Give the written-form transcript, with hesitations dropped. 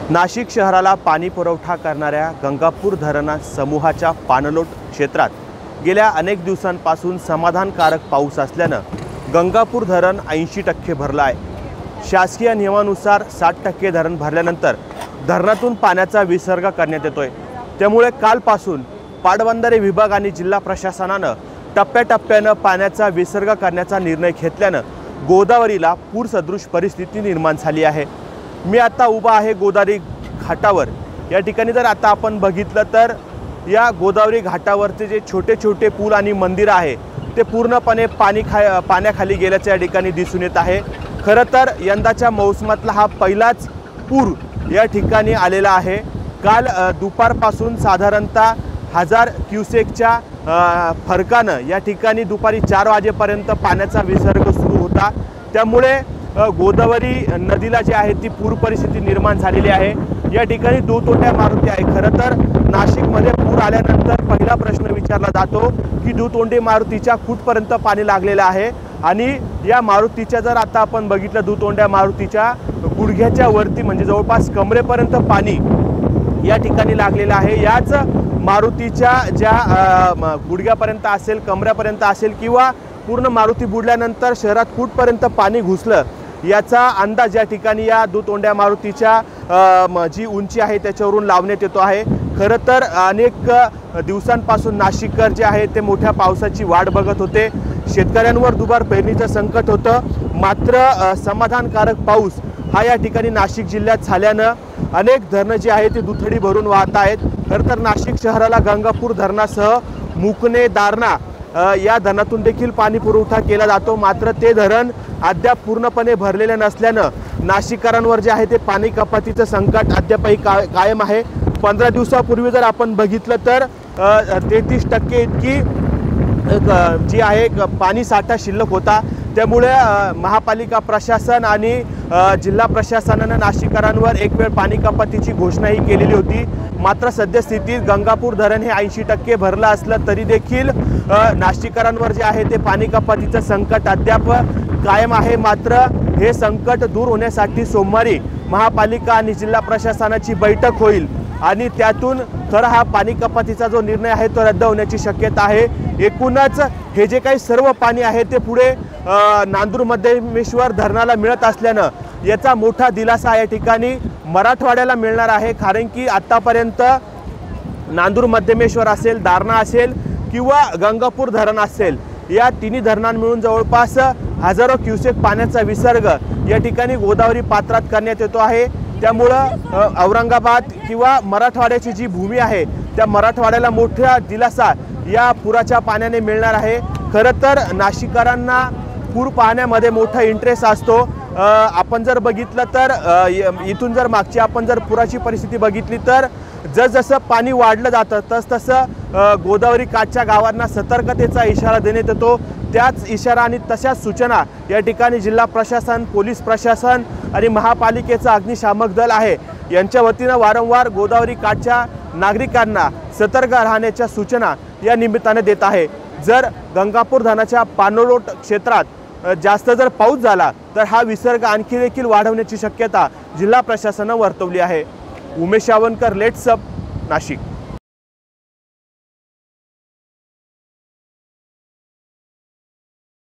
नाशिक शहराला पाणी पुरवठा करणाऱ्या गंगापूर धरण समूहाच्या पाणलोट क्षेत्रात गेल्या अनेक दिवसांपासून समाधानकारक पाऊस असल्याने गंगापूर धरण 80% भरलं आहे। शासकीय नियमानुसार 60% धरण भरल्यानंतर धरणातून पाण्याचा विसर्ग करण्यात येतोय। त्यामुळे कालपासून पाटबंधारे विभाग आणि जिल्हा प्रशासनाने टप्प्याटप्प्याने पाण्याचा विसर्ग करण्याचा निर्णय घेतल्याने गोदावरीला पूरसदृश परिस्थिती निर्माण झाली आहे। मी आता उभा आहे गोदावरी घाटावर। या ठिकाणी जर आता आपण बघितलं तर या गोदावरी घाटावरचे जे छोटे छोटे पूल आणि मंदिर आहे ते पूर्णपणे पाण्याखाली गेल्याचे या ठिकाणी दिसून येत आहे। खरं तर यंदाच्या मौसमातला हा पहिलाच पूर या ठिकाणी आलेला आहे। काल दुपारपासून साधारणतः 1000 क्युसेकच्या फरकानं या ठिकाणी दुपारी 4 वाजेपर्यंत पाण्याचा विसर्ग सुरू होता। त्यामुळे गोदावरी नदीला जी आहे ती पूर परिस्थिती निर्माण झालेली आहे। या ठिकाणी दुतोंड्या मारुती आहे। खरं तर नाशिकमध्ये पूर आल्यानंतर पहिला प्रश्न विचारला जातो की दुतोंडी मारुतीच्या कुठपर्यंत पाणी लागलेलं आहे आणि या मारुतीच्या जर आता आपण बघितलं दुतोंड्या मारुतीच्या गुडघ्याच्या वरती म्हणजे जवळपास कमरेपर्यंत पाणी या ठिकाणी लागलेलं आहे। याच मारुतीच्या ज्या गुडघ्यापर्यंत असेल कमऱ्यापर्यंत असेल किंवा पूर्ण मारुती बुडल्यानंतर शहरात कुठपर्यंत पाणी घुसलं याचा अंदाज या ठिकाणी या दुतोंड्या मारुतीच्या जी उंची आहे त्याच्यावरून लावण्यात येतो आहे। खरं तर अनेक दिवसांपासून नाशिककर जे आहे ते मोठ्या पावसाची वाट बघत होते। शेतकऱ्यांवर दुबार पेरणीचं संकट होतं, मात्र समाधानकारक पाऊस हा या ठिकाणी नाशिक जिल्ह्यात झाल्यानं अनेक धरणं जी आहे ती दुथडी भरून वाहत आहेत। खरं तर नाशिक शहराला गंगापूर धरणासह मुकणे दारणा या धरणातून देखील पाणी पुरवठा केला जातो, मात्र ते धरण अद्याप पूर्णपणे भरलेले नसल्यानं नाशिककरांवर जे आहे ते पाणी कपातीचं संकट अद्यापही कायम आहे। 15 दिवसापूर्वी जर आपण बघितलं तर 33% इतकी जी आहे पाणी साठा शिल्लक होता। त्यामुळे महापालिका प्रशासन आणि जिल्हा प्रशासनाने नाशिककरांवर एक वेळ पाणी कपातीची घोषणाही केलेली होती, मात्र सद्यस्थितीत गंगापूर धरण हे 80% भरलं असलं तरी देखील नाशिककरांवर जे आहे ते पाणी कपातीचं संकट अद्याप कायम आहे। मात्र हे संकट दूर होण्यासाठी सोमवारी महापालिका आणि जिल्हा प्रशासनाची बैठक होईल आणि त्यातून खरं हा पाणी कपातीचा जो निर्णय आहे तो रद्द होण्याची शक्यता आहे। एकूणच हे जे काही सर्व पाणी आहे ते पुढे नांदूर मध्यमेश्वर धरणाला मिळत असल्यानं याचा मोठा दिलासा या ठिकाणी मराठवाड्याला मिळणार आहे। कारण की आतापर्यंत नांदूर मध्यमेश्वर असेल, दारणा असेल किंवा गंगापूर धरण असेल या तिन्ही धरणांना मिळून जवळपास हजारो क्युसेक पाण्याचा विसर्ग या ठिकाणी गोदावरी पात्रात करण्यात येतो आहे। त्यामुळं औरंगाबाद किंवा मराठवाड्याची जी भूमी आहे त्या मराठवाड्याला मोठा दिलासा या पुराच्या पाण्याने मिळणार आहे। खरं तर नाशिककरांना पूर पाहण्यामध्ये मोठा इंटरेस्ट असतो। आपण जर बघितलं तर इथून जर मागची आपण जर पुराची परिस्थिती बघितली तर जसजसं पाणी वाढलं जातं तसतसं गोदावरी काठच्या गावांना सतर्कतेचा इशारा देण्यात येतो। त्याच इशारा आणि तशाच सूचना या ठिकाणी जिल्हा प्रशासन, पोलीस प्रशासन आणि महापालिकेचं अग्निशामक दल आहे यांच्या वतीनं वारंवार गोदावरी काठच्या नागरिकांना सतर्क राहण्याच्या सूचना या निमित्ताने देत आहे। जर गंगापूर धरणाच्या पाणलोट क्षेत्रात जास्त जर पाऊस झाला तर हा विसर्ग आणखी देखील वाढवण्याची शक्यता जिल्हा प्रशासनाने वर्तवली आहे। Umesh Yavankar, let's up, Nashik.